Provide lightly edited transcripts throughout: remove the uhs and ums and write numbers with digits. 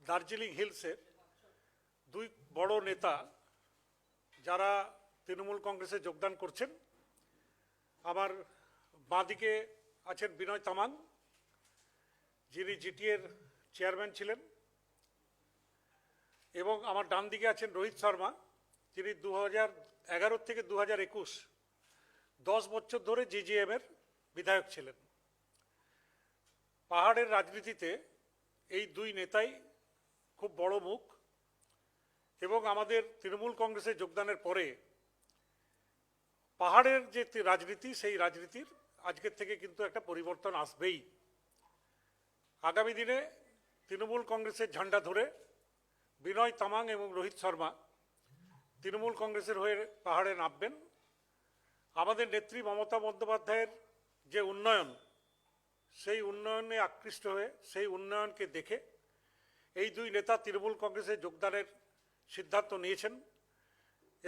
দার্জিলিং হিলসের দুই বড় নেতা যারা তৃণমূল কংগ্রেসে যোগদান করছেন। আমার বাঁদিকে আছেন বিনয় তামাং, যিনি জিটিএর চেয়ারম্যান ছিলেন, এবং আমার ডান দিকে আছেন রোহিত শর্মা, যিনি 2011 থেকে 2021 10 বছর ধরে জিজিএমের বিধায়ক ছিলেন। পাহাড়ের রাজনীতিতে এই দুই নেতাই খুব বড় মুখ, এবং আমাদের তৃণমূল কংগ্রেসে যোগদানের পরে পাহাড়ের যে রাজনীতি, সেই রাজনীতির আজকের থেকে কিন্তু একটা পরিবর্তন আসবেই। আগামী দিনে তৃণমূল কংগ্রেসের ঝান্ডা ধরে বিনয় তামাং এবং রোহিত শর্মা তৃণমূল কংগ্রেসের হয়ে পাহাড়ে নামবেন। আমাদের নেত্রী মমতা বন্দ্যোপাধ্যায়ের যে উন্নয়ন, সেই উন্নয়নে আকৃষ্ট হয়ে সেই উন্নয়নকে দেখে এই দুই নেতা তৃণমূল কংগ্রেসে যোগদানের সিদ্ধান্ত নিয়েছেন।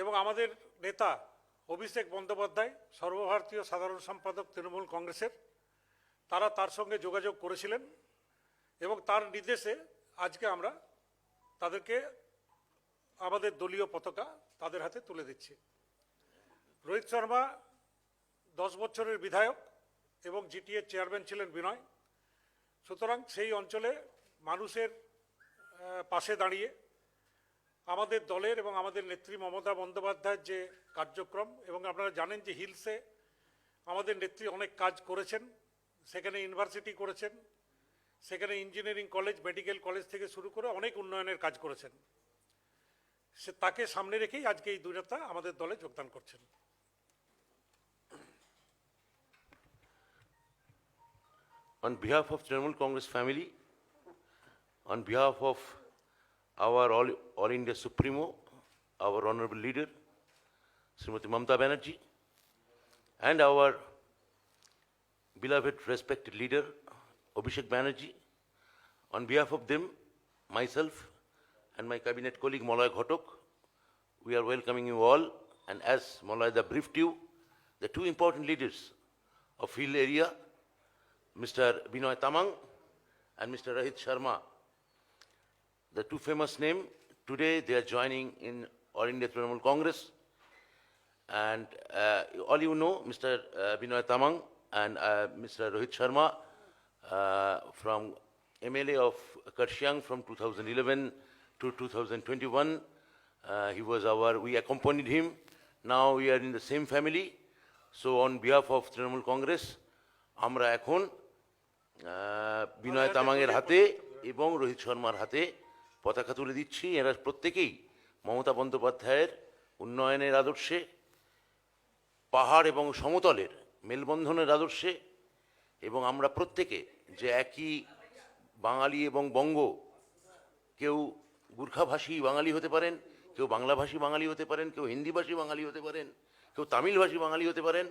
এবং আমাদের নেতা অভিষেক বন্দ্যোপাধ্যায়, সর্বভারতীয় সাধারণ সম্পাদক তৃণমূল কংগ্রেসের, তারা তার সঙ্গে যোগাযোগ করেছিলেন এবং তার নির্দেশে আজকে আমরা তাদেরকে আমাদের দলীয় পতাকা তাদের হাতে তুলে দিচ্ছি। রোহিত শর্মা 10 বছরের বিধায়ক এবং জিটিএর চেয়ারম্যান ছিলেন বিনয়। সুতরাং সেই অঞ্চলে মানুষের পাশে দাঁড়িয়ে আমাদের দলের এবং আমাদের নেত্রী মমতা বন্দ্যোপাধ্যায়ের যে কার্যক্রম, এবং আপনারা জানেন যে হিলসে আমাদের নেত্রী অনেক কাজ করেছেন, সেখানে ইউনিভার্সিটি করেছেন, সেখানে ইঞ্জিনিয়ারিং কলেজ, মেডিকেল কলেজ থেকে শুরু করে অনেক উন্নয়নের কাজ করেছেন। সে তাকে সামনে রেখেই আজকে এই দুই নেতা আমাদের দলে যোগদান করছেন। On behalf of Trinamool Congress family, on behalf of our All India Supremo, our honorable leader, Srimati Mamata Banerjee, and our beloved respected leader, Abhishek Banerjee, on behalf of them, myself, and my cabinet colleague Molay Ghotok, we are welcoming you all. And as Molay briefed you, the two important leaders of hill area, Mr. Binoy Tamang and Mr. Rohit Sharma, the two famous names, today they are joining in All India Trinamool Congress. And all you know, Mr. Binoy Tamang and Mr. Rohit Sharma, from MLA of Karshiang from 2011 to 2021, we accompanied him. Now we are in the same family. So on behalf of Trinamool Congress, আমরা এখন বিনয় তামাংয়ের হাতে এবং রোহিত শর্মার হাতে পতাকা তুলে দিচ্ছি। এরা প্রত্যেকেই মমতা বন্দ্যোপাধ্যায়ের উন্নয়নের আদর্শে, পাহাড় এবং সমতলের মেলবন্ধনের আদর্শে, এবং আমরা প্রত্যেকে যে একই বাঙালি এবং বঙ্গ, কেউ গুর্খাভাষী বাঙালি হতে পারেন, কেউ বাংলাভাষী বাঙালি হতে পারেন, কেউ হিন্দিভাষী বাঙালি হতে পারেন, কেউ তামিলভাষী বাঙালি হতে পারেন,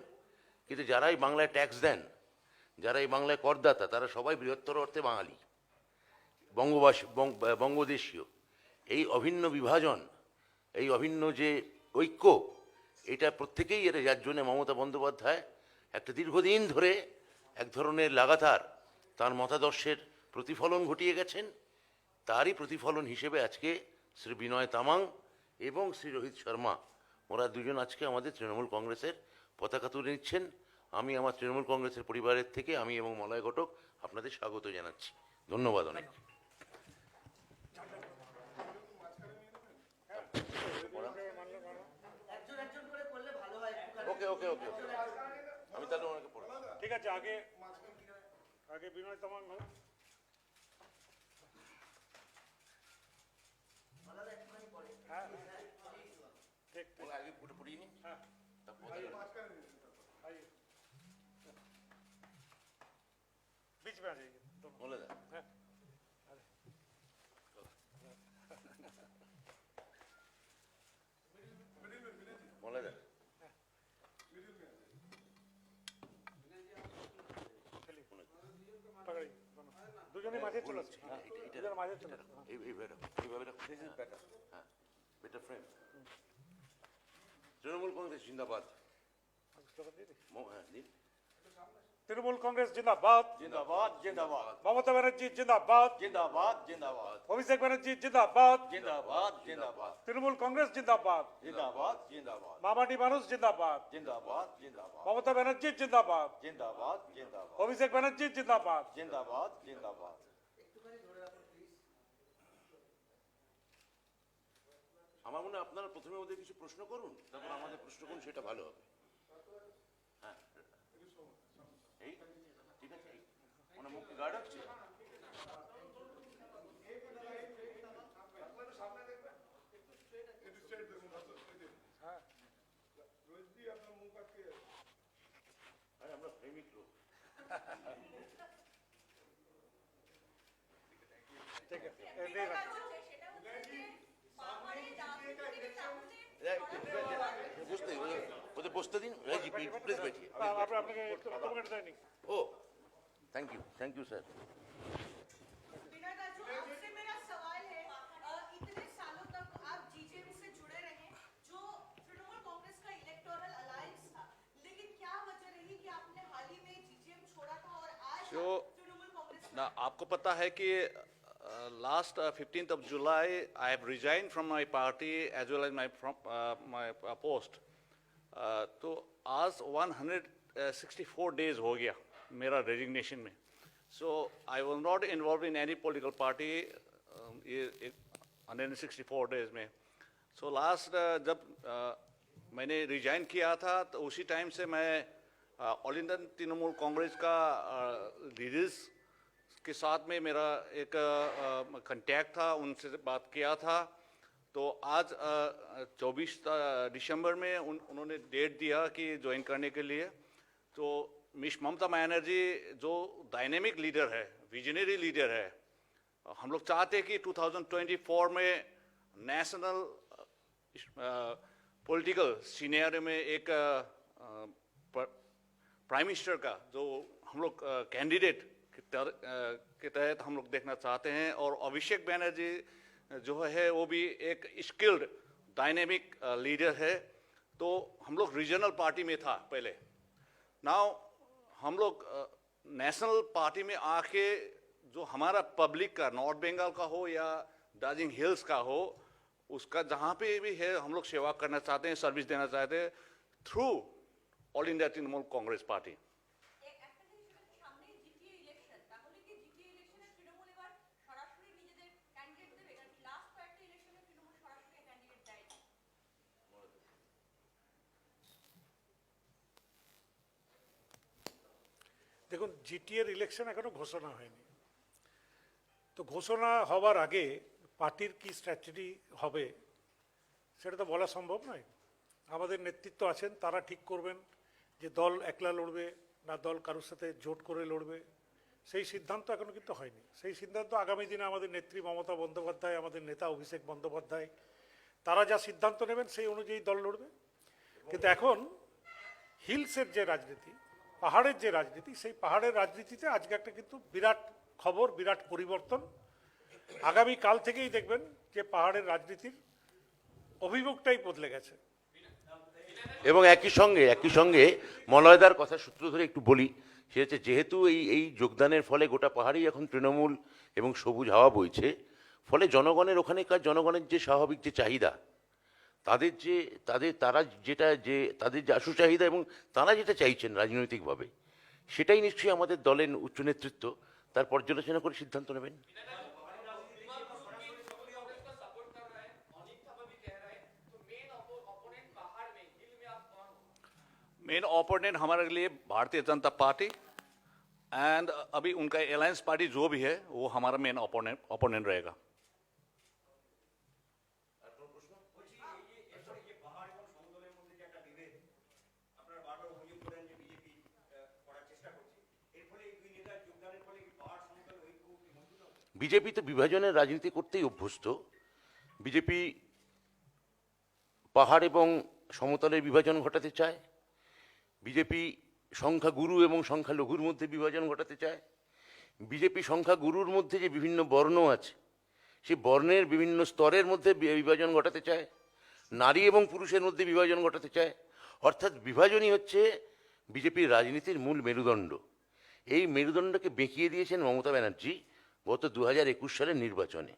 কিন্তু যারাই বাংলায় ট্যাক্স দেন, যারা এই বাংলায় করদাতা, তারা সবাই বৃহত্তর অর্থে বাঙালি, বঙ্গদেশীয়। এই অভিন্ন বিভাজন, এই অভিন্ন যে ঐক্য, এটা প্রত্যেকেই যার জন্য মমতা বন্দ্যোপাধ্যায় একটা দীর্ঘদিন ধরে এক ধরনের লাগাতার তার মতাদর্শের প্রতিফলন ঘটিয়ে গেছেন। তারই প্রতিফলন হিসেবে আজকে শ্রী বিনয় তামাং এবং শ্রী রোহিত শর্মা, ওরা দুজন আজকে আমাদের তৃণমূল কংগ্রেসের পতাকা তুলে নিচ্ছেন। আমি আমার তৃণমূল কংগ্রেসের পরিবারের থেকে আমি এবং মলয় ঘটক আপনাদের স্বাগত জানাচ্ছি। ধন্যবাদ অনেক। ওকে ওকে ওকে আমি তাহলে ওনাকে পড়ব। ঠিক আছে, আগে আগে বিনয় তামাং হোক। হ্যাঁ ঠিক ঠিক, আগে পুরো পড়িয়ে নিন। হ্যাঁ बीच में आ जाइए बोले था। हाँ। बोले था। पकड़िए দুজনে মাঝে চলে আসছে। হ্যাঁ এটা মাঝে চলে আসছে। এইভাবে রাখো। This is better. হ্যাঁ বেটার ফ্রেম। তৃণমূল কংগ্রেস জিন্দাবাদ। হ্যাঁ দিন। তৃণমূল কংগ্রেস জিন্দাবাদ, जिंदाबाद जिंदाबाद মমতা ব্যানার্জি জিন্দাবাদ, जिंदाबाद जिंदाबाद অভিষেক ব্যানার্জি জিন্দাবাদ, जिंदाबाद जिंदाबाद তৃণমূল কংগ্রেস জিন্দাবাদ, जिंदाबाद जिंदाबाद মামাটি মানুষ জিন্দাবাদ, जिंदाबाद जिंदाबाद মমতা ব্যানার্জি জিন্দাবাদ, जिंदाबाद जिंदाबाद অভিষেক ব্যানার্জি জিন্দাবাদ। जिंदाबाद जिंदाबाद আমার মনে হয় আপনারা প্রথমে ওদের কিছু প্রশ্ন করুন, তারপর আমাদের প্রশ্ন করুন, সেটা ভালো হবে। হ্যাঁ, এই ঠিক আছে, ওনার মুখে গার্ড হচ্ছে। আরে আমরা প্রেমিক লোক। ঠিক আছে, এই নিয়ে রাখুন। বুঝতে ওদের বসতে দিন। প্লিজ बैठिए। আপনাকে একটু মিনিট দেয়নি। ओ थैंक यू सर। विनय दाजू, आपसे मेरा सवाल है, इतने सालों तक आप जीजेपी से जुड़े रहे, जो तृणमूल कांग्रेस का इलेक्टोरल अलायंस था, लेकिन क्या वजह रही कि आपने हाल ही में जीजेएम छोड़ा था और आज जो- तृणमूल कांग्रेस Now, आपको पता है कि last 15th of July, I have resigned from my party as well as my post. तो आज 164 days हो गया मेरा रेजिग्नेशन में. So I was not involved in any political party 164 days में. So last जब मैंने रिजाइन किया था तो उसी टाइम से मैं ऑल इंडियन तृणमूल कांग्रेस का लीडर्स के साथ में मेरा एक कांटेक्ट था, उनसे बात किया था. तो आज 24 दिसंबर में उन्होंने डेट दिया कि ज्वाइन करने के लिए. तो मिस ममता बनर्जी जो डायनेमिक लीडर है, विजनरी लीडर है, हम लोग चाहते हैं कि 2024 में नेशनल पॉलिटिकल सीनियर में एक प्राइम मिनिस्टर का जो हम लोग कैंडिडेट के तहत हम लोग देखना चाहते हैं. और अभिषेक बनर्जी जो है वो भी एक स्किल्ड डायनेमिक लीडर है. तो हम लोग रीजनल पार्टी में था पहले. नाउ हम लोग नेशनल पार्टी में आके जो हमारा पब्लिक का नॉर्थ बंगाल का हो या दार्जिलिंग हिल्स का हो, उसका जहाँ पे भी है हम लोग सेवा करना चाहते हैं, सर्विस देना चाहते हैं through all India Trinamool Congress party. একটা জিনিস সামনে জিটিএ ইলেকশন, তাহলে কি জিটিএ ইলেকশনে তৃণমূল এবার সরাসরি নিজেদের ক্যান্ডিডেট দেবে? কারণ লাস্ট কয়েকটা ইলেকশনে তৃণমূল সরাসরি ক্যান্ডিডেট দেয়নি. দেখুন, জিটিএর ইলেকশন এখনো ঘোষণা হয়নি। তো ঘোষণা হওয়ার আগে পার্টির কি স্ট্র্যাটেজি হবে সেটা তো বলা সম্ভব নয়। আমাদের নেতৃত্ব আছেন, তারা ঠিক করবেন যে দল একলা লড়বে না দল কারোর সাথে জোট করে লড়বে। সেই সিদ্ধান্ত এখনো কিন্তু হয়নি। সেই সিদ্ধান্ত আগামী দিনে আমাদের নেত্রী মমতা বন্দ্যোপাধ্যায়, আমাদের নেতা অভিষেক বন্দ্যোপাধ্যায়, তারা যা সিদ্ধান্ত নেবেন সেই অনুযায়ী দল লড়বে। কিন্তু এখন হিলসের যে রাজনীতি, পাহাড়ের যে রাজনীতি, সেই পাহাড়ের রাজনীতিতে আজকে একটা কিন্তু বিরাট খবর, বিরাট পরিবর্তন। আগামী কাল থেকেই দেখবেন যে পাহাড়ের রাজনীতির অভিমুখটাই বদলে গেছে। এবং একই সঙ্গে মলয়দার কথা সূত্র ধরে একটু বলি, সে হচ্ছে যেহেতু এই যোগদানের ফলে গোটা পাহাড়েই এখন তৃণমূল এবং সবুজ হাওয়া বইছে, ফলে জনগণের ওখানেকার জনগণের যে স্বাভাবিক যে চাহিদা, তাদের যে আশু চাহিদা এবং তারা যেটা চাইছেন রাজনৈতিকভাবে, সেটাই নিশ্চয়ই আমাদের দলের উচ্চ নেতৃত্ব তার পর্যালোচনা করে সিদ্ধান্ত নেবেন। मेन ओपोनेंट हमारे लिए भारतीय जनता पार्टी एंड अभी उनका अलायंस पार्टी जो भी है वो हमारा मेन ओपोनेंट रहेगा. বিজেপি তো বিভাজনের রাজনীতি করতেই অভ্যস্ত। বিজেপি পাহাড় এবং সমতলের বিভাজন ঘটাতে চায়। বিজেপি সংখ্যাগুরু এবং সংখ্যালঘুর মধ্যে বিভাজন ঘটাতে চায়। বিজেপি সংখ্যাগুরুর মধ্যে যে বিভিন্ন বর্ণ আছে, সেই বর্ণের বিভিন্ন স্তরের মধ্যে বিভাজন ঘটাতে চায়। নারী এবং পুরুষের মধ্যে বিভাজন ঘটাতে চায়। অর্থাৎ বিভাজনই হচ্ছে বিজেপির রাজনীতির মূল মেরুদণ্ড। এই মেরুদণ্ডকে বেঁকিয়ে দিয়েছেন মমতা ব্যানার্জি গত 2021 সালের নির্বাচনে।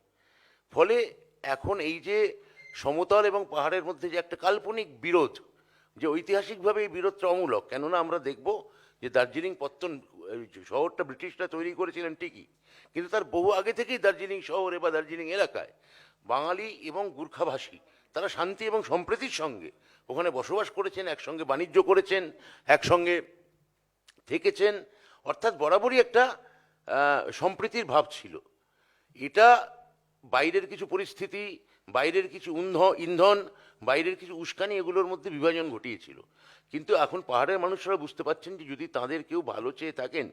ফলে এখন এই যে সমতল এবং পাহাড়ের মধ্যে যে একটা কাল্পনিক বিরোধ, যে ঐতিহাসিকভাবে এই বিরোধটা অমূলক, কেননা আমরা দেখব যে দার্জিলিং পত্তন শহরটা ব্রিটিশরা তৈরি করেছিলেন ঠিকই, কিন্তু তার বহু আগে থেকেই দার্জিলিং শহরে বা দার্জিলিং এলাকায় বাঙালি এবং গুর্খাভাষী তারা শান্তি এবং সম্প্রীতির সঙ্গে ওখানে বসবাস করেছেন, একসঙ্গে বাণিজ্য করেছেন, একসঙ্গে থেকেছেন, অর্থাৎ বরাবরই একটা সম্প্রীতির ভাব ছিল। এটা বাইরের কিছু পরিস্থিতি, বাইরের কিছু ইন্ধন, বাইরের কিছু উস্কানি এগুলোর মধ্যে বিভাজন ঘটিয়েছিল। কিন্তু এখন পাহাড়ের মানুষরা বুঝতে পারছেন যে যদি তাদের কেউ ভালো চেয়ে থাকেন,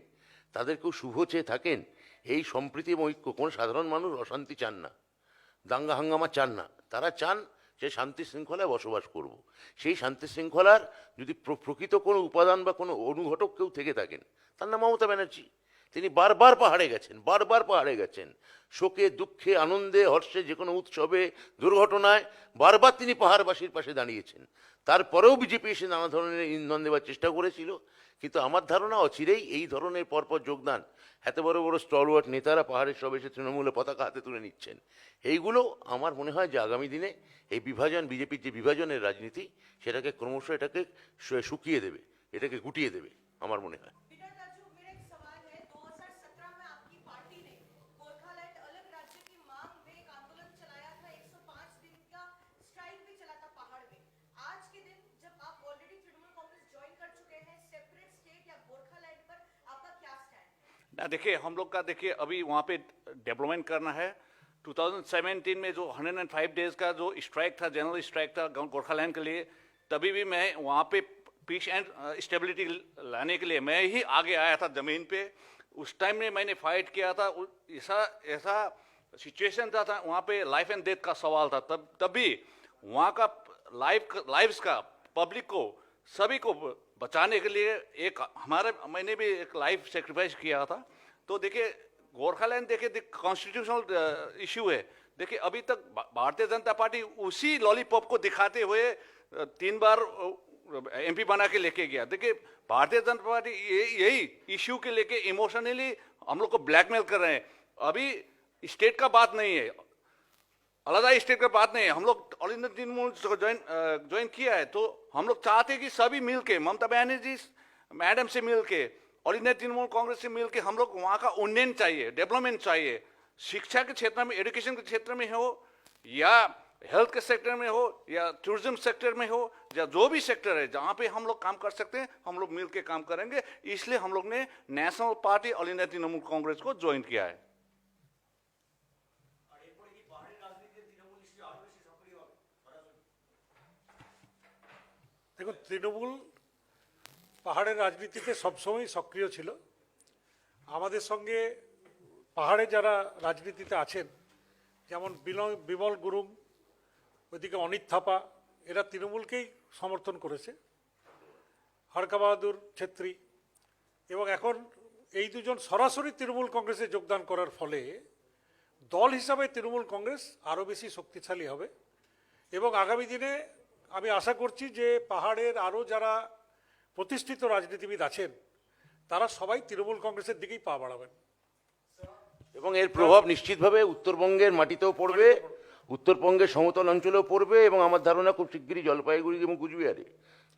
তাদের কেউ শুভ চেয়ে থাকেন, এই সম্প্রীতি এবং ঐক্য, কোনো সাধারণ মানুষ অশান্তি চান না, দাঙ্গা হাঙ্গামা চান না, তারা চান যে শান্তি শৃঙ্খলায় বসবাস করব। সেই শান্তি শৃঙ্খলার যদি প্রকৃত কোনো উপাদান বা কোনো অনুঘটক কেউ থেকে থাকেন, তার নাম মমতা ব্যানার্জি। তিনি বারবার পাহাড়ে গেছেন, শোকে, দুঃখে, আনন্দে, হর্ষে, যে কোনো উৎসবে, দুর্ঘটনায় বারবার তিনি পাহাড়বাসীর পাশে দাঁড়িয়েছেন। তারপরেও বিজেপি এসে নানা ধরনের ইন্ধন দেওয়ার চেষ্টা করেছিল, কিন্তু আমার ধারণা অচিরেই এই ধরনের পরপর যোগদান, এত বড় বড় স্টলওয়ার্ড নেতারা পাহাড়ের সব এসে তৃণমূলের পতাকা হাতে তুলে নিচ্ছেন, এইগুলো আমার মনে হয় যে আগামী দিনে এই বিভাজন, বিজেপির যে বিভাজনের রাজনীতি, সেটাকে ক্রমশ এটাকে শুকিয়ে দেবে, এটাকে গুটিয়ে দেবে আমার মনে হয়। बिना राजू, मेरा एक सवाल है। 2017 में आपकी पार्टी ने गोरखालैंड अलग राज्य की मांग में एक आंदोलन चलाया था, 105 दिन का स्ट्राइक भी चला था पहाड़ में। आज के दिन जब आप ऑलरेडी तृणमूल कांग्रेस ज्वाइन कर चुके हैं, सेपरेट स्टेट या गोरखालैंड पर आपका क्या स्टैंड है? ना देखिए, हम लोग का देखिए अभी वहाँ पे डेवलपमेंट करना है। 2017 में जो 105 डेज का जो स्ट्राइक था, जनरल स्ट्राइक था गोरखालैंड के लिए, तभी भी मैं वहाँ पे पीस एंड स्टेबिलिटी लाने के लिए मैं ही आगे आया था ज़मीन पे। उस टाइम में मैंने फाइट किया था। ऐसा सिचुएशन था वहाँ पे लाइफ एंड डेथ का सवाल था। तभी वहाँ का लाइव्स का पब्लिक को, सभी को बचाने के लिए मैंने भी एक लाइफ सेक्रीफाइस किया था। तो देखिए, गोरखालैंड देखिए कॉन्स्टिट्यूशनल इशू है। देखिए, अभी तक भारतीय जनता पार्टी उसी लॉलीपॉप को दिखाते हुए 3 बार एमपी बना के लेके गया। देखिए, भारतीय जनता पार्टी यही इश्यू के लेके इमोशनली हम लोग को ब्लैकमेल कर रहे हैं। अभी स्टेट का बात नहीं है, अलग स्टेट का बात नहीं है। हम लोग ऑल इंडिया तृणमूल ज्वाइन किया है, तो हम लोग चाहते हैं कि सभी मिल के, ममता बनर्जी मैडम से मिल के, ऑल इंडिया तृणमूल कांग्रेस से मिल के हम लोग वहाँ का उन्नयन चाहिए, डेवलपमेंट चाहिए। शिक्षा के क्षेत्र में, एजुकेशन के क्षेत्र में हो, या हेल्थ के सेक्टर में हो, या टूरिज्म सेक्टर में हो, या जो भी सेक्टर है जहाँ पे हम लोग काम कर सकते हैं, हम लोग मिल के काम करेंगे। इसलिए हम लोग ने national party all India Trinamool Congress को ज्वाइन किया है। দেখুন, তৃণমূল পাহাড়ের রাজনীতিতে সবসময় সক্রিয় ছিল। আমাদের সঙ্গে পাহাড়ে যারা রাজনীতিতে আছেন, যেমন বিমল গুরুং, ওইদিকে অনিত থাপা, এরা তৃণমূলকেই সমর্থন করেছে, হরকা বাহাদুর ছেত্রী, এবং এখন এই দুজন সরাসরি তৃণমূল কংগ্রেসে যোগদান করার ফলে দল হিসাবে তৃণমূল কংগ্রেস আরও বেশি শক্তিশালী হবে। এবং আগামী দিনে আমি আশা করছি যে পাহাড়ের আরও যারা প্রতিষ্ঠিত রাজনীতিবিদ আছেন, তারা সবাই তৃণমূল কংগ্রেসের দিকেই পা বাড়াবেন। এবং এর প্রভাব নিশ্চিতভাবে উত্তরবঙ্গের মাটিতেও পড়বে, উত্তরবঙ্গের সমতল অঞ্চলেও পড়বে, এবং আমার ধারণা খুব শিগগিরই জলপাইগুড়ি এবং কুচবিহারে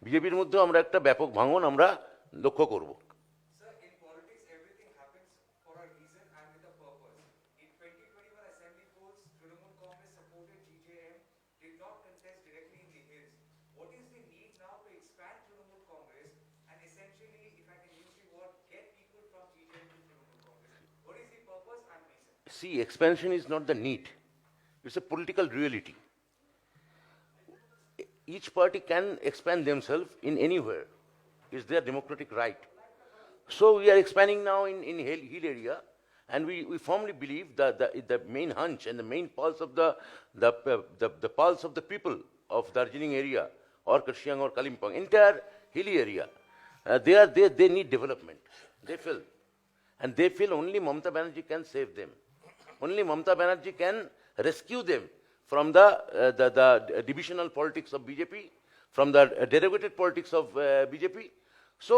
বিজেপির মধ্যেও আমরা একটা ব্যাপক ভাঙন আমরা লক্ষ্য করব। Sir, in politics, everything happens for a reason and with a purpose. In 2021 assembly polls, Trinamool Congress supported GJM, did not contest directly in the hills. What is the need now to expand Trinamool Congress and essentially, if I can use the word, get people from GJM to Trinamool Congress? What is the purpose and reason? See, expansion is not the need, it's a political reality. Each party can expand themselves in anywhere. It's their democratic right. So we are expanding now in hill area, and we firmly believe that the main hunch and the main pulse of the pulse of the people of Darjeeling area or Karshiang or Kalimpong, entire hilly area, they need development. They feel, and they feel only Mamata Banerjee can save them. Only Mamata Banerjee can rescue them from the divisional politics of BJP, from the derivative politics of BJP. So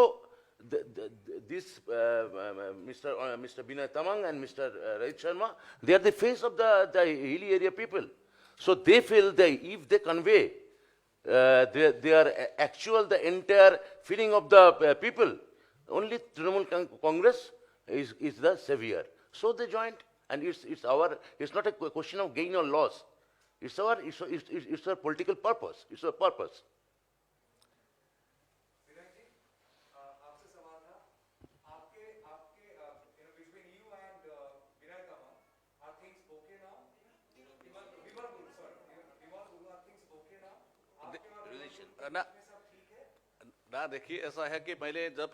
Mr. Binay Tamang and Mr. Rohit Sharma, they are the face of the hilly area people. So they feel that if they convey their actual, the entire feeling of the people, only Trinamool Congress is the savior. So they joined, and it's not a question of gain or loss. It's our political purpose. It's our purpose. विनय जी, आपसे सवाल था, आपके between you and Binay Tamang, are things okay now? Vimal Guru, sorry, Vimal Guru, are things okay now? आपके और विमल relation, Gurung ना- में सब ठीक है? ना देखिए, ऐसा है कि पहले जब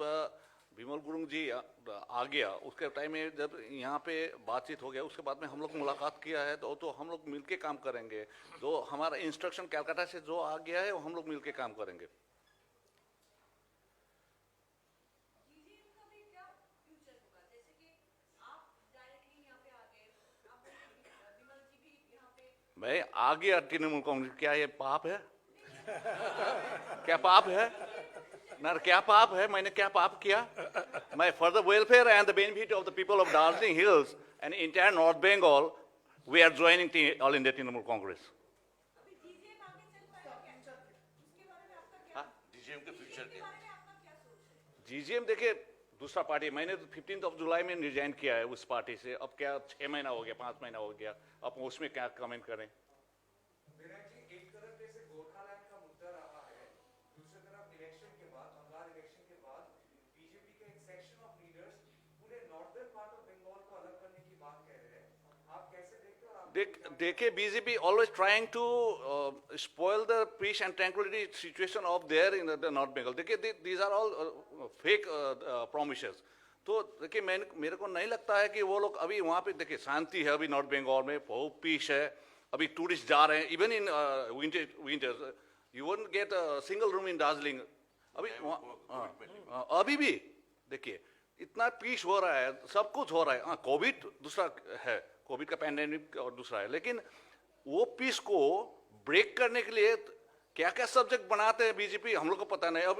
विमल गुरुंग जी आ गया, उसके टाइम में जब यहाँ पे बातचीत हो गया, उसके बाद में हम लोग मुलाकात किया है, तो हम लोग मिलके काम करेंगे। जो हमारा इंस्ट्रक्शन कलकत्ता से जो आ गया है, वो हम लोग मिलके काम करेंगे। जीजेएम का भी क्या फ्यूचर होगा? जैसे कि आप डायरेक्टली यहाँ पे आ गए, आप विमल जी भी यहाँ पे मैं आ गया तृणमूल कांग्रेस, क्या ये पाप है? क्या पाप है? ना, क्या पाप है? मैंने क्या पाप किया? मैं for the welfare and the benefit of the people of Darjeeling hills and entire North Bengal, we are joining All India Trinamool Congress. अभी जीजेएम आगे चल पाएगा क्या? उसके बारे में आपका क्या DGM के फ्यूचर उसके बारे में आपका क्या सोच है? जीजीएम देखिए दूसरा पार्टी, मैंने तो 15 जुलाई में रिजाइन किया है उस पार्टी से। अब क्या 6 महीना हो गया, 5 महीना हो गया, अब उसमें क्या कमेंट करें? विनय जी, एक तरफ जैसे गोरखालैंड का मुद्दा रहा है, दूसरी तरफ इलेक्शन के बाद, बंगाल इलेक्शन के बाद बीजेपी का एक सेक्शन ऑफ लीडर्स पूरे नॉर्दर्न पार्ट ऑफ बंगाल को अलग करने की बात कह रहे हैं। आप कैसे देखते हो? और आप देखिए, BJP always trying to spoil the peace and tranquillity situation of there in the North Bengal. देखिए, these are all fake promises. तो देखिए, मेरे को नहीं लगता है कि वो लोग अभी वहाँ पे, देखिए शांति है अभी नॉर्थ बंगाल में, बहुत पीस है, अभी टूरिस्ट जा रहे हैं। Even in winter you won't get a single room in Darjeeling अभी अभी भी। देखिए, इतना पीस हो रहा है, सब कुछ हो रहा है। हाँ, कोविड दूसरा है, कोविड का पैंडेमिक और दूसरा है, लेकिन वो पीस को ब्रेक करने के लिए क्या क्या सब्जेक्ट बनाते हैं बीजेपी, हम लोग को पता नहीं। अब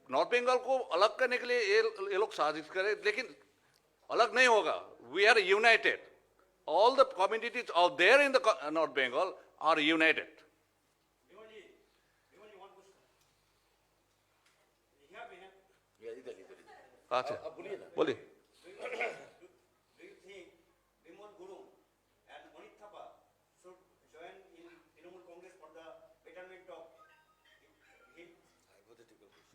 नॉर्थ बंगाल को अलग करने के लिए ये लोग साजिश करें, लेकिन अलग नहीं होगा। We are united, all the communities out there in the North Bengal are united. अच्छा, बोलिए ना। बोलिए। Do you think Vimal Guru and Manit Thapa should join in Trinamool Congress for the betterment of him?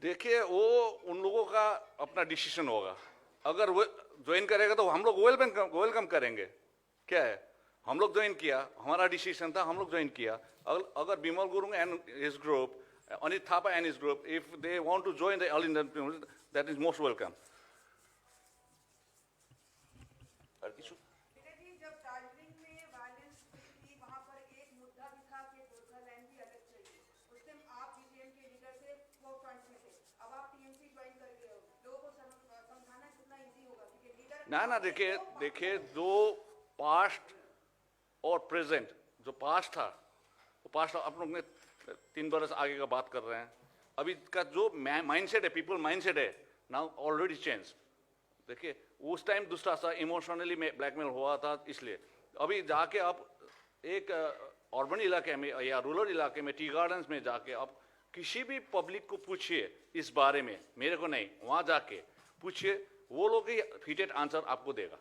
देखिए, वो उन लोगों का अपना डिसीजन होगा। अगर वो ज्वाइन करेगा तो हम लोग वेलकम करेंगे। क्या है, हम लोग ज्वाइन किया, हमारा डिसीजन था, हम लोग ज्वाइन किया। अगर Bimal Gurung and his group, Anit Thapa and his group, if they want to join the all Indian, that is most welcome. और किछु? विनय जी, जब दार्जिलिंग में वायलेंस थी, वहाँ पर एक मुद्दा भी था कि गोरखालैंड भी अलग चाहिए। उस टाइम आप जीजेएम के लीडर से वो फ्रंट में थे, अब आप टीएमसी ज्वाइन कर गए हो, लोगों को समझाना कितना इजी होगा? क्योंकि लीडर ना, देखिए जो पास्ट और प्रेजेंट, जो पास्ट था, वो पास्ट आप लोग ने 3 बरस आगे का बात कर रहे हैं। अभी का जो माइंडसेट है, पीपल माइंडसेट है, नाउ ऑलरेडी चेंज। देखिए, उस टाइम दूसरा सा इमोशनली में ब्लैकमेल हुआ था, इसलिए अभी जाके आप एक अर्बन इलाके में या रूरल इलाके में, टी गार्डन्स में जाके आप किसी भी पब्लिक को पूछिए इस बारे में, मेरे को नहीं, वहाँ जाके पूछिए, वो लोग ही फिटेड आंसर आपको देगा।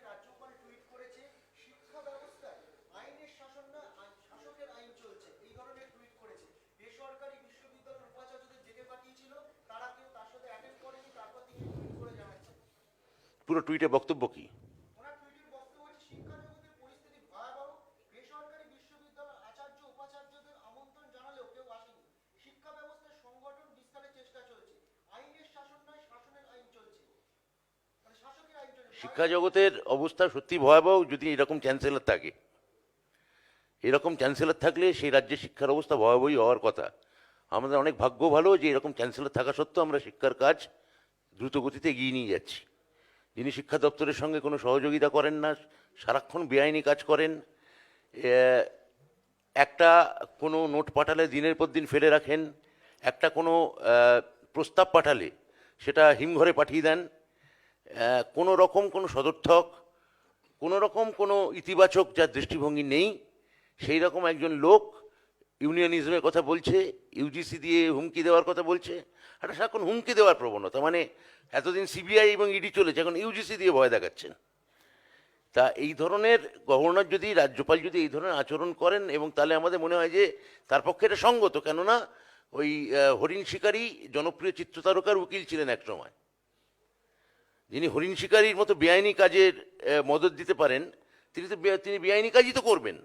রাজ্যপাল টুইট করেছে, শিক্ষা ব্যবস্থায় আইনের শাসন না, শাসকের আইন চলছে, এই ধরনের টুইট করেছে। বেসরকারি বিশ্ববিদ্যালয়ের উপাচার্যদের ডেকে পাঠিয়েছিল, তারা কেউ তার সাথে অ্যাটেন্ড করেনি, তারপর তিনি টুইট করে জানাচ্ছেন। পুরো টুইটে বক্তব্য কি? ওনার টুইটের বক্তব্য হচ্ছে, শিক্ষা জগতের পরিস্থিতি ভয়াবহ, বেসরকারি বিশ্ববিদ্যালয়ের আচার্য উপাচার্যদের আমন্ত্রণ জানালেও কেউ আসেনি। শিক্ষা ব্যবস্থার সংগঠন বিস্তারের চেষ্টা চলছে, আইনের শাসন নয়, শাসনের আইন চলছে, মানে শাসকের আইন চলছে। শিক্ষা জগতের অবস্থা সত্যি ভয়াবহ যদি এরকম চ্যান্সেলর থাকে। এরকম চ্যান্সেলর থাকলে সেই রাজ্যের শিক্ষার অবস্থা ভয়াবহই হওয়ার কথা। আমাদের অনেক ভাগ্য ভালো যে এরকম চ্যান্সেলর থাকা সত্ত্বেও আমরা শিক্ষার কাজ দ্রুত গতিতে এগিয়ে নিয়ে যাচ্ছি। যিনি শিক্ষা দপ্তরের সঙ্গে কোনো সহযোগিতা করেন না, সারাক্ষণ বেআইনি কাজ করেন, একটা কোনো নোট পাঠালে দিনের পর দিন ফেলে রাখেন, একটা কোনো প্রস্তাব পাঠালে সেটা হিমঘরে পাঠিয়ে দেন, কোনো রকম কোনো সদর্থক, কোনো রকম কোনো ইতিবাচক যার দৃষ্টিভঙ্গি নেই, সেই রকম একজন লোক ইউনিয়নিজমের কথা বলছে, ইউজিসি দিয়ে হুমকি দেওয়ার কথা বলছে। একটা সারাক্ষণ হুমকি দেওয়ার প্রবণতা, মানে এতদিন সিবিআই এবং ইডি চলেছে, এখন ইউজিসি দিয়ে ভয় দেখাচ্ছেন। তা এই ধরনের গভর্নর যদি, রাজ্যপাল যদি এই ধরনের আচরণ করেন, এবং তাহলে আমাদের মনে হয় যে তার পক্ষে এটা সঙ্গত। কেননা ওই হরিণ শিকারী জনপ্রিয় চিত্রতারকার উকিল ছিলেন এক সময়, যিনি হরিণ শিকারীর মতো বেআইনি কাজের মদত দিতে পারেন, তিনি বেআইনি কাজই তো করবেন।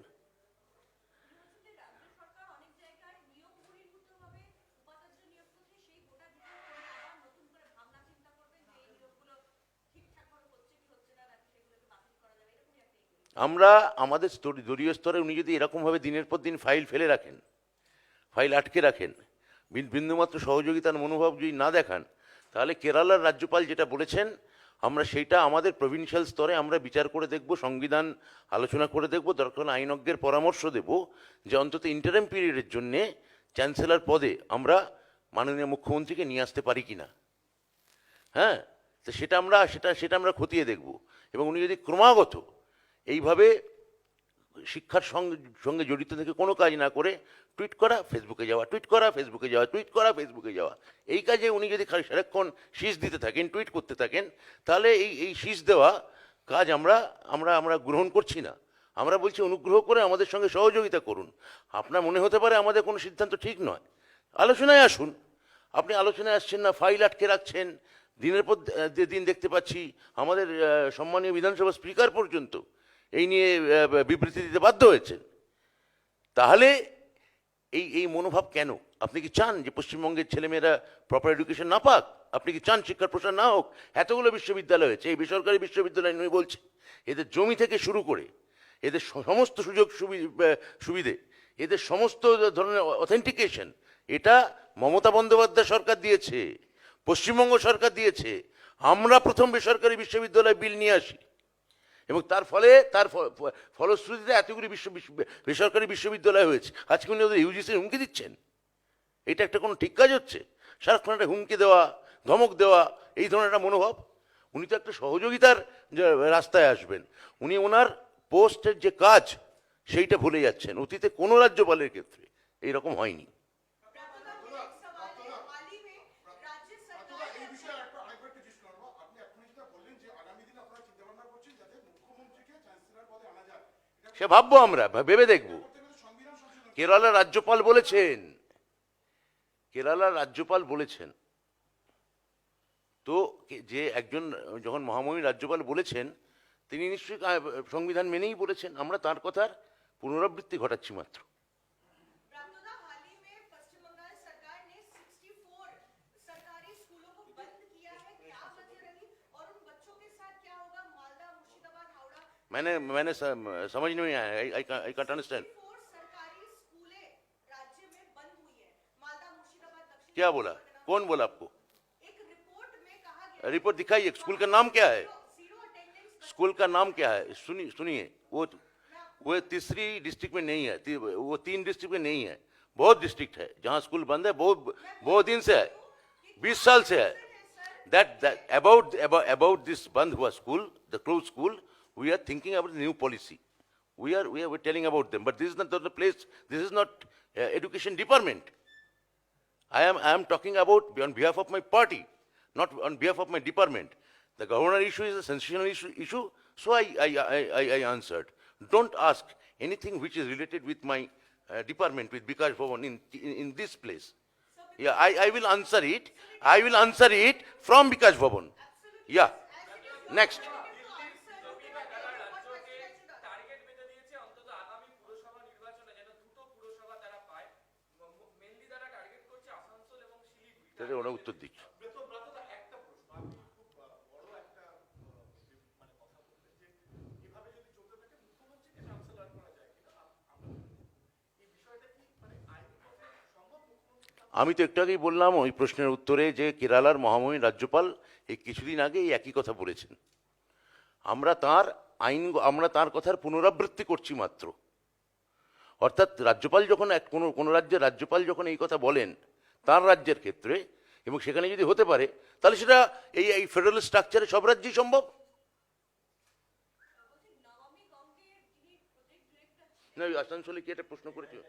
রাজ্য সরকার অনেক জায়গায় নিয়োগ বহির্ভূতভাবে উপাচার্য নিয়োগ করছে, সেই গোটা বিষয়ে আবার নতুন করে ভাবনা চিন্তা করবেন যে এই নিয়োগগুলো ঠিকঠাক করে হচ্ছে কি হচ্ছে না, নাকি সেগুলোকে বাতিল করা যাবে, এরকমই একটা আমরা আমাদের দলীয় স্তরে উনি যদি এরকমভাবে দিনের পর দিন ফাইল ফেলে রাখেন, ফাইল আটকে রাখেন, বিন্দুমাত্র সহযোগিতার মনোভাব যদি না দেখান, তাহলে কেরালার রাজ্যপাল যেটা বলেছেন আমরা সেইটা আমাদের প্রভিন্সিয়াল স্তরে আমরা বিচার করে দেখব, সংবিধান আলোচনা করে দেখব, দরকার হলে আইনজ্ঞের পরামর্শ দেব যে অন্তত ইন্টারিম পিরিয়ডের জন্যে চ্যান্সেলর পদে আমরা মাননীয় মুখ্যমন্ত্রীকে নিয়ে আসতে পারি কি না। হ্যাঁ, তো সেটা আমরা খতিয়ে দেখব। এবং উনি যদি ক্রমাগত এইভাবে শিক্ষার সঙ্গে জড়িত থেকে কোনো কাজ না করে টুইট করা, ফেসবুকে যাওয়া, টুইট করা, ফেসবুকে যাওয়া, টুইট করা, ফেসবুকে যাওয়া, এই কাজে উনি যদি সারাক্ষণ শীষ দিতে থাকেন, টুইট করতে থাকেন, তাহলে এই শীষ দেওয়া কাজ আমরা গ্রহণ করছি না। আমরা বলছি অনুগ্রহ করে আমাদের সঙ্গে সহযোগিতা করুন। আপনার মনে হতে পারে আমাদের কোনো সিদ্ধান্ত ঠিক নয়, আলোচনায় আসুন। আপনি আলোচনায় আসছেন না, ফাইল আটকে রাখছেন, দিনের পর দিন দেখতে পাচ্ছি আমাদের সম্মানীয় বিধানসভা স্পিকার পর্যন্ত এই নিয়ে বিবৃতি দিতে বাধ্য হয়েছেন। তাহলে এই মনোভাব কেন? আপনি কি চান যে পশ্চিমবঙ্গের ছেলেমেয়েরা প্রপার এডুকেশন না পাক? আপনি কি চান শিক্ষার প্রসার না হোক? এতগুলো বিশ্ববিদ্যালয় হয়েছে, এই বেসরকারি বিশ্ববিদ্যালয় নয় বলছে, এদের জমি থেকে শুরু করে এদের সমস্ত সুযোগ সুবিধে, এদের সমস্ত ধরনের অথেন্টিকেশন, এটা মমতা বন্দ্যোপাধ্যায় সরকার দিয়েছে, পশ্চিমবঙ্গ সরকার দিয়েছে। আমরা প্রথম বেসরকারি বিশ্ববিদ্যালয় বিল নিয়ে আসি, এবং তার ফলশ্রুতিতে এতগুলি বেসরকারি বিশ্ববিদ্যালয় হয়েছে। আজকে উনি ওদের ইউজিসির হুমকি দিচ্ছেন, এটা একটা কোনো ঠিক কাজ হচ্ছে? সারাক্ষণ একটা হুমকি দেওয়া, ধমক দেওয়া, এই ধরনের একটা মনোভাব। উনি তো একটা সহযোগিতার রাস্তায় আসবেন, উনি ওনার পোস্টের যে কাজ সেইটা ভুলে যাচ্ছেন। অতীতে কোনো রাজ্যপালের ক্ষেত্রে এইরকম হয়নি। এই বিষয়ে আরেকবার একটু জিজ্ঞেস করবো, আপনি এখনই যেটা বললেন যে আগামী দিনে আপনারা চিন্তা ভাবনা করছেন যাতে মুখ্যমন্ত্রীকে চ্যান্সেলর পদে আনা যায়, সে ভাববো, আমরা ভেবে দেখব। সংবিধান সংশোধন কেরালার রাজ্যপাল বলেছেন, কেরালার রাজ্যপাল বলেছেন তো, যে একজন যখন মহামহিম রাজ্যপাল বলেছেন তিনি নিশ্চয়ই সংবিধান মেনেই বলেছেন। আমরা তার কথার পুনরাবৃত্তি ঘটাচ্ছি মাত্র। प्राप्तदा हाल ही में पश्चिम बंगाल सरकार ने 64 सरकारी स्कूलों को बंद किया है, क्या वजह रही और उन बच्चों के साथ क्या होगा? मालदा, मुर्शिदाबाद, हावड़ा, मैंने समझ नहीं आया, आई कांट अंडरस्टैंड। 64 सरकारी स्कूलें राज्य में बंद हुई है। मालदा, मुर्शिदाबाद, दक्षिण क्या बोला? कौन बोला आपको? एक रिपोर्ट में कहा गया रिपोर्ट दिखाइए। स्कूल का नाम क्या है? Zero attendance. स्कूल का नाम क्या है? सुनिए, वो तीसरी डिस्ट्रिक्ट में नहीं है, वो 3 डिस्ट्रिक्ट में नहीं है, बहुत डिस्ट्रिक्ट है जहाँ स्कूल बंद है, बहुत दिन से है, 20 साल से है। That about this बंद हुआ school, the closed school, we are thinking about the new policy. We are telling about them, but this is not the place. This is not education department. I am talking about on behalf of my party, not on behalf of my department. The governor issue is a sensational issue, so I answered. Don't ask anything which is related with my department, with Bikash Bhavan in this place. Yeah, I will answer it. I will answer it from Bikash Bhavan. Yeah. Next. Target বেঁধে দিয়েছে অন্তত আগামী পুরসভা নির্বাচনে যেন দুটো পুরসভা তারা পায়। মেনলি তারা টার্গেট করছে আসানসোল এবং শিলিগুড়ি। তাহলে ওরা উত্তর দিচ্ছে। আমি তো একটু আগেই বললাম ওই প্রশ্নের উত্তরে যে কেরালার মহামহিম রাজ্যপাল এই কিছুদিন আগে এই একই কথা বলেছেন। আমরা তার কথার পুনরাবৃত্তি করছি মাত্র। অর্থাৎ রাজ্যপাল যখন কোনো রাজ্যের রাজ্যপাল যখন এই কথা বলেন তার রাজ্যের ক্ষেত্রে, এবং সেখানে যদি হতে পারে, তাহলে সেটা এই ফেডারেল স্ট্রাকচারে সব রাজ্যেই সম্ভব। নমামি গঙ্গের যিনি প্রজেক্ট ডিরেক্টর না, ওই আসানসোলে কি একটা প্রশ্ন করেছিল?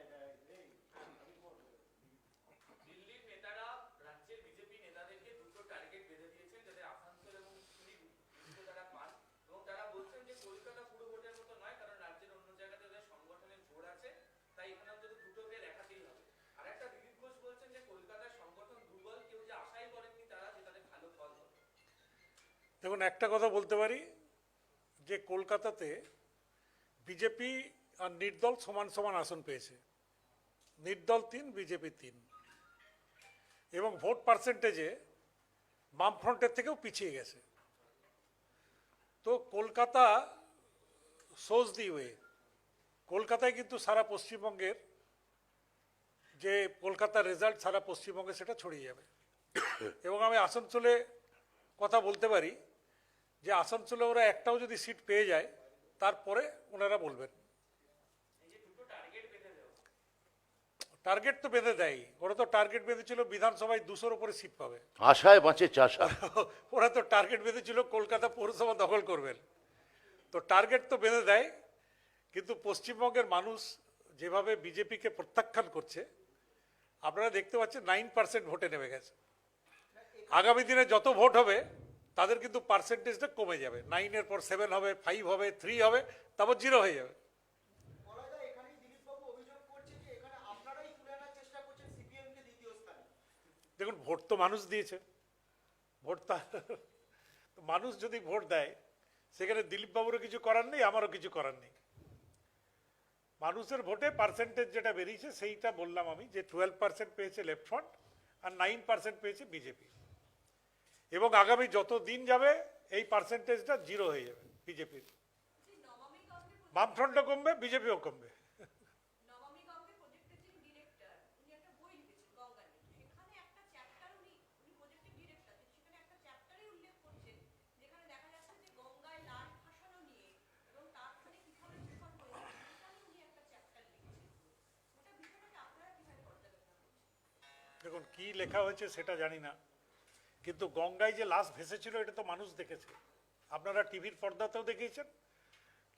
দিল্লির নেতারা রাজ্যের বিজেপি নেতাদেরকে দুটো টার্গেট বেঁধে দিয়েছেন যাতে আসানসোল এবং শিলিগুড়ি দুটো তারা পান, এবং তারা বলছেন যে কলকাতা পুরো ভোটের মতো নয়, কারণ রাজ্যের অন্য জায়গাতে ওদের সংগঠনের জোর আছে, তাই এখানে অন্তত দুটোকে দেখাতেই হবে। আর একটা দিলীপ ঘোষ বলছেন যে কলকাতার সংগঠন দুর্বল, কেউ যে আশাই করেননি তারা যে তাদের ভালো ফল হবে। দেখুন, একটা কথা বলতে পারি যে কলকাতাতে বিজেপি আর নির্দল সমান সমান আসন পেয়েছে। নির্দল 3, বিজেপি 3, এবং ভোট পার্সেন্টেজে বামফ্রন্টের থেকেও পিছিয়ে গেছে। তো কলকাতা সোজ দি ওয়ে। কলকাতায় কিন্তু সারা পশ্চিমবঙ্গের যে কলকাতার রেজাল্ট সারা পশ্চিমবঙ্গে সেটা ছড়িয়ে যাবে। এবং আমি আসানসোলে কথা বলতে পারি যে আসানসোলে ওরা একটাও যদি সিট পেয়ে যায় তারপরে ওনারা বলবেন। টার্গেট তো বেঁধে দেয়, ওরা তো টার্গেট বেঁধেছিল বিধানসভায় 200-র উপরে সিট পাবে। আশায় বাঁচে চাষা। ওরা তো টার্গেট বেঁধেছিল কলকাতা পৌরসভা দখল করবেন। তো টার্গেট তো বেঁধে দেয়, কিন্তু পশ্চিমবঙ্গের মানুষ যেভাবে বিজেপিকে প্রত্যাখ্যান করছে, আপনারা দেখতে পাচ্ছেন 9% ভোটে নেমে গেছে। আগামী দিনে যত ভোট হবে তাদের কিন্তু পার্সেন্টেজটা কমে যাবে। 9-এর পর 7 হবে, 5 হবে, 3 হবে, তারপর 0 হয়ে যাবে। মলয়দা, এখানেই দিলীপবাবু অভিযোগ করছে যে এখানে আপনারাই তুলে আনার চেষ্টা করছেন সিপিএমকে দ্বিতীয় স্থানে। দেখুন, ভোট তো মানুষ দিয়েছে, ভোট তো মানুষ যদি ভোট দেয় সেখানে দিলীপবাবুরও কিছু করার নেই, আমারও কিছু করার নেই। মানুষের ভোটে পার্সেন্টেজ যেটা বেরিয়েছে সেইটা বললাম আমি, যে 12% পেয়েছে লেফট ফ্রন্ট আর 9% পেয়েছে বিজেপি। এবং আগামী যত দিন যাবে এই পার্সেন্টেজটা 0 হয়ে যাবে বিজেপির। নমামি গঙ্গের বামফ্রন্টও কমবে, বিজেপিও কমবে। নমামি গঙ্গের প্রজেক্টের যিনি ডিরেক্টর, উনি একটা বই লিখেছেন গঙ্গা নিয়ে। সেখানে একটা চ্যাপ্টার উনি প্রজেক্টের ডিরেক্টর, সেখানে একটা চ্যাপ্টারে উল্লেখ করছেন যেখানে দেখা যাচ্ছে যে গঙ্গায় লাশ ভাসানো নিয়ে এবং তার ফলে কিভাবে দূষণ হয়েছে সেখানে উনি একটা চ্যাপ্টার লিখেছেন। ওটা বিষয়টাকে আপনারা কিভাবে পর্যবেক্ষণ করছেন? দেখুন, কি লেখা হয়েছে সেটা জানি না, কিন্তু গঙ্গায় যে লাশ ভেসেছিল এটা তো মানুষ দেখেছে। আপনারা টিভির পর্দাতেও দেখিয়েছেন,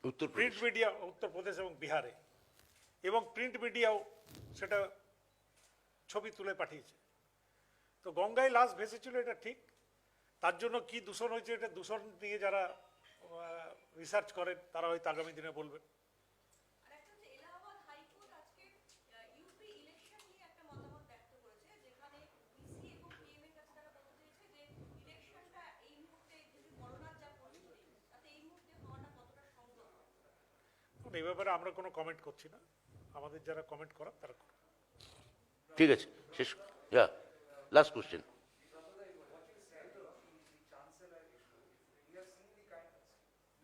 উত্তরপ্রদেশ। প্রিন্ট মিডিয়া, উত্তরপ্রদেশ এবং বিহারে, এবং প্রিন্ট মিডিয়াও সেটা ছবি তুলে পাঠিয়েছে। তো গঙ্গায় লাশ ভেসেছিল এটা ঠিক, তার জন্য কি দূষণ হয়েছে এটা দূষণ নিয়ে যারা রিসার্চ করেন তারা হয়তো আগামী দিনে বলবেন। আর একটা হচ্ছে এলাহাবাদ হাইকোর্ট আজকে ইউপি ইলেকশন নিয়ে একটা মতামত ব্যক্ত করেছে, যেখানে ইসি এবং পিএম এর কাছে তারা বলতে চেয়েছে যে ইলেকশনটা এই মুহূর্তে যদি করোনার যা পরিস্থিতি তাতে এই মুহূর্তে হওয়াটা কতটা সম্ভব। এখন এই ব্যাপারে আমরা কোনো কমেন্ট করছি না, আমাদের যারা কমেন্ট করার তারা করবে। ঠিক আছে, শেষ। Yeah, last question.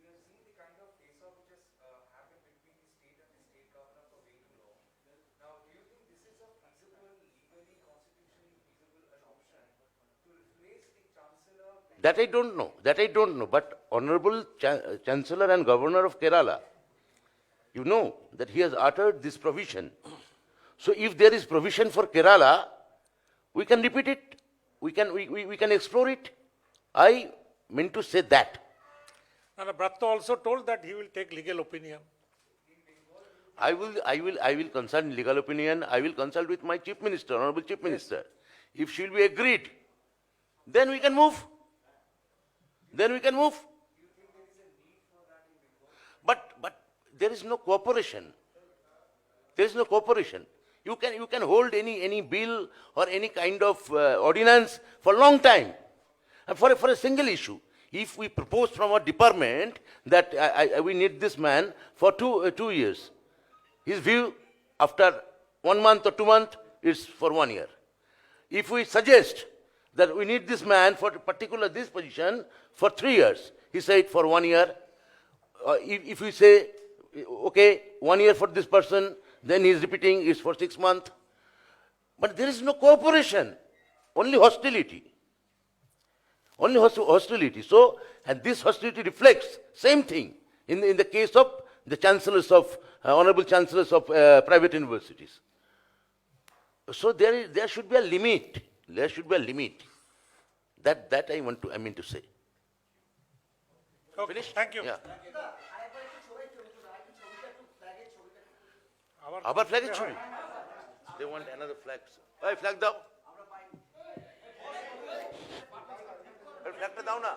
We have seen the kind of face-off which has happened between the state and the state governor for way too long. Now, do you think this is a feasible, legally, constitutionally feasible an option to replace the chancellor? That I don't know. But Honorable Chancellor and Governor of Kerala, you know that he has uttered this provision. So if there is provision for Kerala, we can repeat it. We can explore it. I meant to say that. And Bratto also told that he will take legal opinion. I will consult legal opinion. I will consult with my Chief Minister, Honorable Chief Minister. If she will be agreed, then we can move. But there is no cooperation. You can hold any bill or any kind of ordinance for a long time. And for a single issue. If we propose from our department that we need this man for 2 years, his view after 1 month or 2 months is for 1 year. If we suggest that we need this man for particular this position for 3 years, he said for 1 year. If we say, okay, 1 year for this person, then he is repeating is for 6 months. But there is no cooperation, only hostility. So, and this hostility reflects same thing in the case of the chancellors of, honorable chancellors of private universities. So there should be a limit. There should be a limit. That I mean to say. Okay, Finished? thank you. Yeah. আবার আবার ফ্ল্যাগের ছবি? They want another flag. ওই flag দাও। ফ্ল্যাগটা দাও না।